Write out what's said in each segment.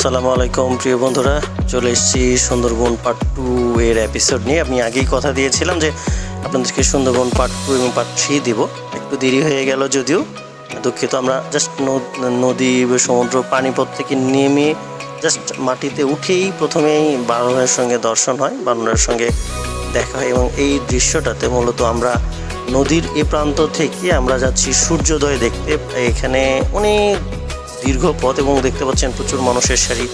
আসসালামু আলাইকুম প্রিয় বন্ধুরা, চলে এসেছি সুন্দরবন পার্ট 2 এর এপিসোড নিয়ে। আমি আগেই কথা দিয়েছিলাম যে আপনাদেরকে সুন্দরবন পার্ট 2 এবং পার্ট 3 দিব। একটু দেরি হয়ে গেল যদিও, দুঃখিত। আমরা জাস্ট নদী সমুদ্র পানিপথ থেকে নেমে জাস্ট মাটিতে উঠেই প্রথমেই বানরের সঙ্গে দর্শন হয়, বানরের সঙ্গে দেখা হয় এবং এই দৃশ্যটাতে মূলত আমরা নদীর এ প্রান্ত থেকে আমরা যাচ্ছি সূর্যোদয় দেখতে। এখানে অনেক দীর্ঘ পথ এবং দেখতে পাচ্ছেন প্রচুর মানুষের সারি।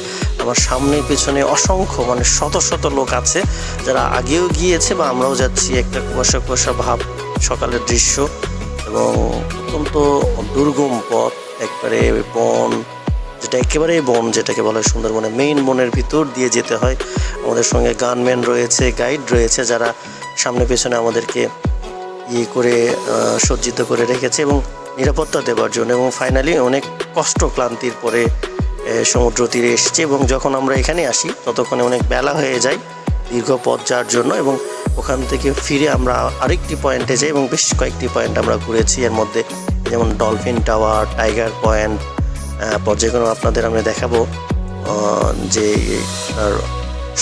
আমার সামনে পেছনে অসংখ্য শত শত লোক আছে যারা আগেও গিয়েছে বা আমরাও যাচ্ছি। একটা কুয়াশা কুয়াশা ভাব সকালের দৃশ্য এবং অত্যন্ত দুর্গম পথ, একবারে বন, একেবারেই বন যেটাকে বলা হয় সুন্দরবনে মেইন বনের ভিতর দিয়ে যেতে হয়। আমাদের সঙ্গে গানম্যান রয়েছে, গাইড রয়েছে যারা সামনে পেছনে আমাদেরকে করে সজ্জিত করে রেখেছে এবং নিরাপত্তা দেওয়ার জন্য। এবং ফাইনালি অনেক কষ্ট ক্লান্তির পরে সমুদ্র তীরে এসেছি এবং যখন আমরা এখানে আসি ততক্ষণে অনেক বেলা হয়ে যায় দীর্ঘ পথ যাওয়ার জন্য। এবং ওখান থেকে ফিরে আমরা আরেকটি পয়েন্টে যাই এবং বেশ কয়েকটি পয়েন্ট আমরা ঘুরেছি। এর মধ্যে যেমন ডলফিন টাওয়ার, টাইগার পয়েন্ট, পর্যায়ক্রমে আপনাদের আমি দেখাবো যে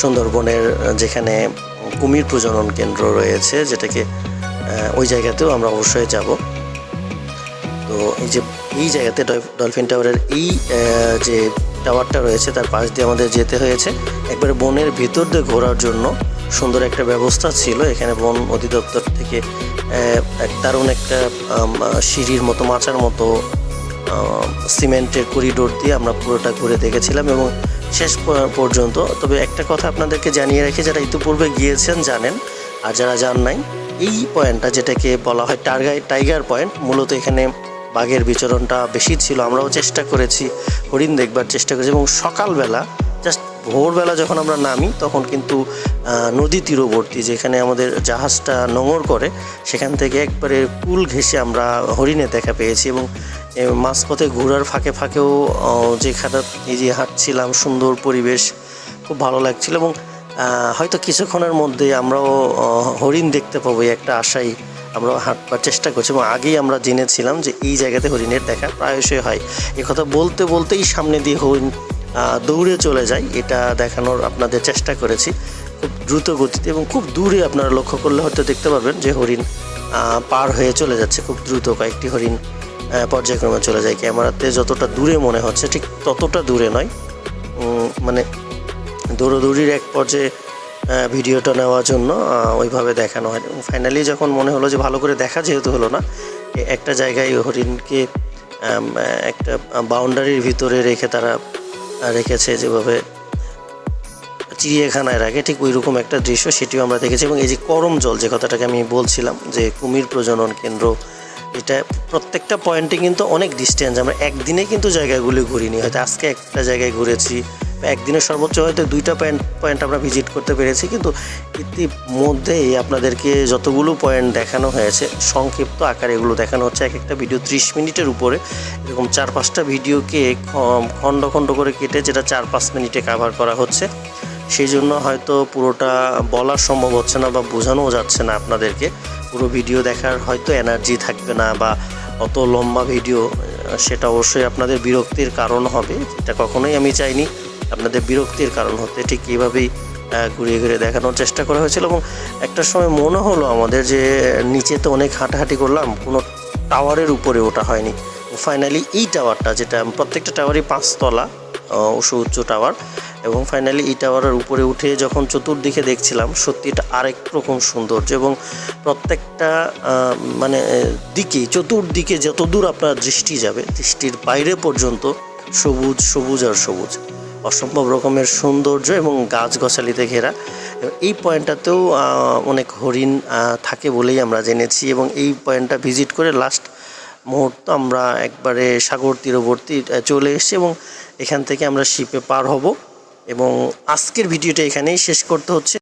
সুন্দরবনের যেখানে কুমির প্রজনন কেন্দ্র রয়েছে, যেটাকে ওই জায়গাতেও আমরা অবশ্যই যাব। তো এই জায়গাতে ডলফিন টাওয়ারের এই যে টাওয়ারটা রয়েছে তার পাশ দিয়ে আমাদের যেতে হয়েছে। একবারে বনের ভিতর দিয়ে ঘোরার জন্য সুন্দর একটা ব্যবস্থা ছিল এখানে বন অধিদপ্তর থেকে। দারুণ একটা সিঁড়ির মতো, মাচার মতো সিমেন্টের করিডোর দিয়ে আমরা পুরোটা ঘুরে দেখেছিলাম এবং শেষ পর্যন্ত। তবে একটা কথা আপনাদেরকে জানিয়ে রাখি, যারা ইতিপূর্বে গিয়েছেন জানেন, আর যারা যান নাই, এই পয়েন্টটা যেটাকে বলা হয় টাইগার পয়েন্ট, মূলত এখানে বাঘের বিচরণটা বেশি ছিল। আমরাও চেষ্টা করেছি, হরিণ দেখবার চেষ্টা করেছি এবং সকালবেলা জাস্ট ভোরবেলা যখন আমরা নামি তখন কিন্তু নদী তীরবর্তী যেখানে আমাদের জাহাজটা নোঙর করে সেখান থেকে একবারে কুল ঘেঁষে আমরা হরিণে দেখা পেয়েছি। এবং মাঝপথে ঘোরার ফাঁকে ফাঁকেও যেখানে হাঁটছিলাম, সুন্দর পরিবেশ, খুব ভালো লাগছিল এবং হয়তো কিছুক্ষণের মধ্যে আমরাও হরিণ দেখতে পাবো এই একটা আশাই আমরাও হাঁটবার চেষ্টা করছি। এবং আগেই আমরা জেনেছিলাম যে এই জায়গাতে হরিণের দেখা প্রায়শই হয়। কথা বলতে বলতেই সামনে দিয়ে হরিণ দৌড়ে চলে যায়, এটা দেখানোর আপনাদের চেষ্টা করেছি খুব দ্রুত গতিতে। এবং খুব দূরে আপনারা লক্ষ্য করলে হয়তো দেখতে পারবেন যে হরিণ পার হয়ে চলে যাচ্ছে খুব দ্রুত। কয়েকটি হরিণ পর্যায়ক্রমে চলে যায়। ক্যামেরাতে যতটা দূরে মনে হচ্ছে ঠিক ততটা দূরে নয়, দৌড়োদৌড়ির এক পর্যায়ে ভিডিওটা নেওয়ার জন্য ওইভাবে দেখানো হয়। এবং ফাইনালি যখন মনে হলো যে ভালো করে দেখা যেহেতু হলো না, একটা জায়গায় হরিণকে একটা বাউন্ডারির ভিতরে রেখে তারা রেখেছে, যেভাবে চিড়িয়াখানায় রাখে ঠিক ওই রকম একটা দৃশ্য, সেটিও আমরা দেখেছি। এবং এই যে করমজল যে কথাটাকে আমি বলছিলাম যে কুমির প্রজনন কেন্দ্র, এটা প্রত্যেকটা পয়েন্টে কিন্তু অনেক ডিস্টেন্স। আমরা একদিনে কিন্তু জায়গাগুলি ঘুরিনি, হয়তো আজকে একটা জায়গায় ঘুরেছি, একদিনে সর্বোচ্চ হয়তো 2টা পয়েন্ট আমরা ভিজিট করতে পেরেছি। কিন্তু ইতিমধ্যেই আপনাদেরকে যতগুলো পয়েন্ট দেখানো হয়েছে সংক্ষিপ্ত আকারে এগুলো দেখানো হচ্ছে। একটা ভিডিও 30 মিনিটের উপরে, এরকম 4-5টা ভিডিওকে খণ্ড খণ্ড করে কেটে যেটা 4-5 মিনিটে কাভার করা হচ্ছে। সেই জন্য হয়তো পুরোটা বলা সম্ভব হচ্ছে না বা বোঝানোও যাচ্ছে না আপনাদেরকে। পুরো ভিডিও দেখার হয়তো এনার্জি থাকবে না বা অত লম্বা ভিডিও, সেটা অবশ্যই আপনাদের বিরক্তির কারণ হবে। এটা কখনোই আমি চাইনি আপনাদের বিরক্তির কারণ হতে। ঠিক এইভাবেই ঘুরিয়ে ঘুরিয়ে দেখানোর চেষ্টা করা হয়েছিল। এবং একটা সময় মনে হলো আমাদের যে নিচে তো অনেক হাঁটাহাঁটি করলাম, কোনো টাওয়ারের উপরে ওঠা হয়নি। ফাইনালি এই টাওয়ারটা, যেটা প্রত্যেকটা টাওয়ারই 5 তলা উচ্চ টাওয়ার, এবং ফাইনালি এই টাওয়ারের উপরে উঠে যখন চতুর্দিকে দেখছিলাম, সত্যি এটা আরেক রকম সৌন্দর্য। এবং প্রত্যেকটা চতুর্দিকে যত দূর আপনার দৃষ্টি যাবে, দৃষ্টির বাইরে পর্যন্ত সবুজ সবুজ আর সবুজ, অসম্ভব রকমের সৌন্দর্য এবং গাছগাছালিতে ঘেরা। এই পয়েন্টটাতেও অনেক হরিণ থাকে বলেই আমরা জেনেছি। এবং এই পয়েন্টটা ভিজিট করে লাস্ট মুহূর্ত আমরা একবারে সাগর তীরবর্তী চলে এসেছি এবং এখান থেকে আমরা শিপে পার হব। এবং আজকের ভিডিওটা এখানেই শেষ করতে হচ্ছে।